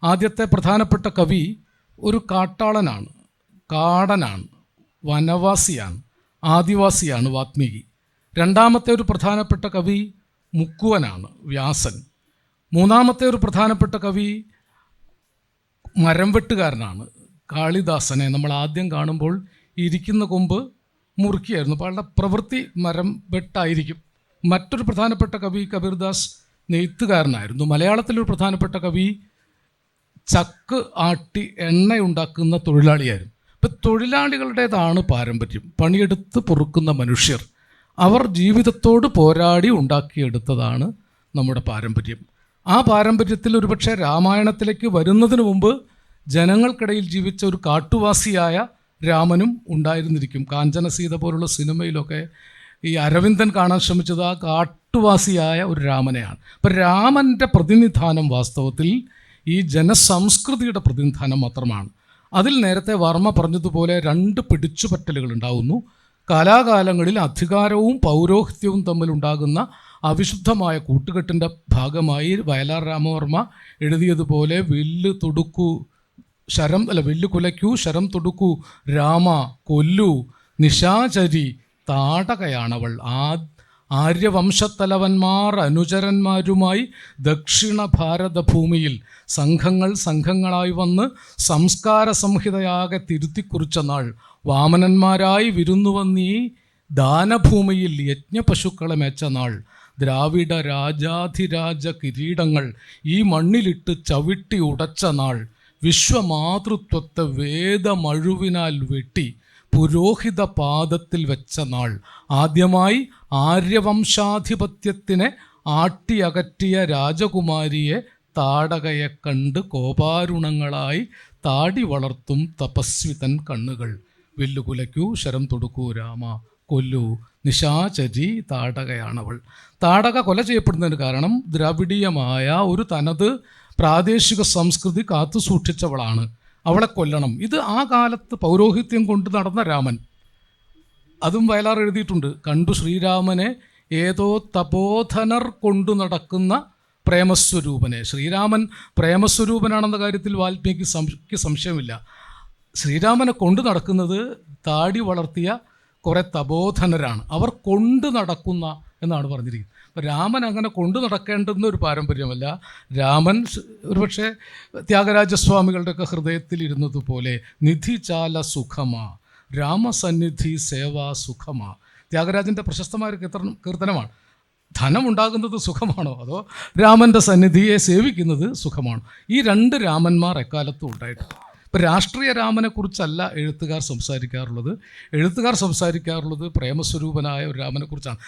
ആദ്യത്തെ പ്രധാനപ്പെട്ട കവി ഒരു കാട്ടാളനാണ്, കാടനാണ്, വനവാസിയാണ്, ആദിവാസിയാണ് വാത്മീകി. രണ്ടാമത്തെ ഒരു പ്രധാനപ്പെട്ട കവി മുക്കുവനാണ്, വ്യാസൻ. മൂന്നാമത്തെ ഒരു പ്രധാനപ്പെട്ട കവി മരം വെട്ടുകാരനാണ്, കാളിദാസനെ നമ്മൾ ആദ്യം കാണുമ്പോൾ ഇരിക്കുന്ന കൊമ്പ് മുറുക്കിയായിരുന്നു. അപ്പോൾ അയാളുടെ പ്രവൃത്തി മരം വെട്ടായിരിക്കും. മറ്റൊരു പ്രധാനപ്പെട്ട കവി കബീർദാസ് നെയ്ത്തുകാരനായിരുന്നു. മലയാളത്തിലൊരു പ്രധാനപ്പെട്ട കവി ചക്ക് ആട്ടി എണ്ണയുണ്ടാക്കുന്ന തൊഴിലാളിയായിരുന്നു. ഇപ്പം തൊഴിലാളികളുടേതാണ് പാരമ്പര്യം, പണിയെടുത്ത് പൊറുക്കുന്ന മനുഷ്യർ. അവർ ജീവിതത്തോട് പോരാടി ഉണ്ടാക്കിയെടുത്തതാണ് നമ്മുടെ പാരമ്പര്യം. ആ പാരമ്പര്യത്തിൽ ഒരുപക്ഷെ രാമായണത്തിലേക്ക് വരുന്നതിന് മുമ്പ് ജനങ്ങൾക്കിടയിൽ ജീവിച്ച ഒരു കാട്ടുവാസിയായ രാമനും ഉണ്ടായിരുന്നിരിക്കും. കാഞ്ചനസീത പോലുള്ള സിനിമയിലൊക്കെ ഈ അരവിന്ദൻ കാണാൻ ശ്രമിച്ചത് ആ കാട്ടുവാസിയായ ഒരു രാമനെയാണ്. അപ്പം രാമൻ്റെ പ്രതിനിധാനം വാസ്തവത്തിൽ ഈ ജനസംസ്കൃതിയുടെ പ്രതിനിധാനം മാത്രമാണ്. അതിൽ നേരത്തെ വർമ്മ പറഞ്ഞതുപോലെ രണ്ട് പിടിച്ചുപറ്റലുകൾ ഉണ്ടാകുന്നു. കാലാകാലങ്ങളിൽ അധികാരവും പൗരോഹിത്യവും തമ്മിലുണ്ടാകുന്ന അവിശുദ്ധമായ കൂട്ടുകെട്ടിൻ്റെ ഭാഗമായി വയലാർ രാമവർമ്മ എഴുതിയതുപോലെ വില്ല് കുലയ്ക്കൂ ശരം തൊടുക്കൂ രാമ കൊല്ലു നിശാചരി താടകയാണവൾ. ആര്യവംശത്തലവന്മാർ അനുചരന്മാരുമായി ദക്ഷിണ ഭാരത ഭൂമിയിൽ സംഘങ്ങളായി വന്ന് സംസ്കാര സംഹിതയാകെ തിരുത്തിക്കുറിച്ച നാൾ, വാമനന്മാരായി വിരുന്നുവന്നീ ദാനഭൂമിയിൽ യജ്ഞപശുക്കളെ മേച്ച നാൾ, ദ്രാവിഡ രാജാധിരാജ കിരീടങ്ങൾ ഈ മണ്ണിലിട്ട് ചവിട്ടി ഉടച്ച നാൾ, വിശ്വമാതൃത്വത്തെ വേദമഴുവിനാൽ വെട്ടി പുരോഹിത പാദത്തിൽ വെച്ച നാൾ, ആദ്യമായി ആര്യവംശാധിപത്യത്തിനെ ആട്ടിയകറ്റിയ രാജകുമാരിയെ താടകയെ കണ്ട് കോപാരുണങ്ങളായി താടി വളർത്തും തപസ്വിതൻ കണ്ണുകൾ, വില്ലുകുലയ്ക്കൂ ശരം തൊടുക്കൂ രാമ കൊല്ലു നിശാചരി താടകയാണവൾ. താടക കൊല ചെയ്യപ്പെടുന്നതിന് കാരണം ദ്രാവിഡീയമായ ഒരു തനത് പ്രാദേശിക സംസ്കൃതി കാത്തു സൂക്ഷിച്ചവളാണ്, അവളെ കൊല്ലണം. ഇത് ആ കാലത്ത് പൗരോഹിത്യം കൊണ്ട് നടന്ന രാമൻ. അതും വയലാർ എഴുതിയിട്ടുണ്ട്. കണ്ടു ശ്രീരാമനെ ഏതോ തപോധനർ കൊണ്ടു നടക്കുന്ന പ്രേമസ്വരൂപനെ. ശ്രീരാമൻ പ്രേമസ്വരൂപനാണെന്ന കാര്യത്തിൽ വാൽമീകിക്ക് സംശയമില്ല. ശ്രീരാമനെ കൊണ്ടു നടക്കുന്നത് താടി വളർത്തിയ കുറേ തപോധനരാണ്, അവർ കൊണ്ടു നടക്കുന്ന എന്നാണ് പറഞ്ഞിരിക്കുന്നത്. അപ്പോൾ രാമൻ അങ്ങനെ കൊണ്ടു നടക്കേണ്ടുന്ന ഒരു പാരമ്പര്യമല്ല. രാമൻ ഒരുപക്ഷെ ത്യാഗരാജസ്വാമികളുടെയൊക്കെ ഹൃദയത്തിലിരുന്നതുപോലെ നിധി ചാല സുഖമാ രാമസന്നിധി സേവാ സുഖമാ. ത്യാഗരാജൻ്റെ പ്രശസ്തമായ കീർത്തനമാണ്. ധനമുണ്ടാകുന്നത് സുഖമാണോ അതോ രാമൻ്റെ സന്നിധിയെ സേവിക്കുന്നത് സുഖമാണോ? ഈ രണ്ട് രാമന്മാർ എക്കാലത്തും ഉണ്ടായിട്ടുണ്ട്. ഇപ്പം രാഷ്ട്രീയ രാമനെക്കുറിച്ചല്ല എഴുത്തുകാർ സംസാരിക്കാറുള്ളത്. എഴുത്തുകാർ സംസാരിക്കാറുള്ളത് പ്രേമസ്വരൂപനായ ഒരു രാമനെക്കുറിച്ചാണ്.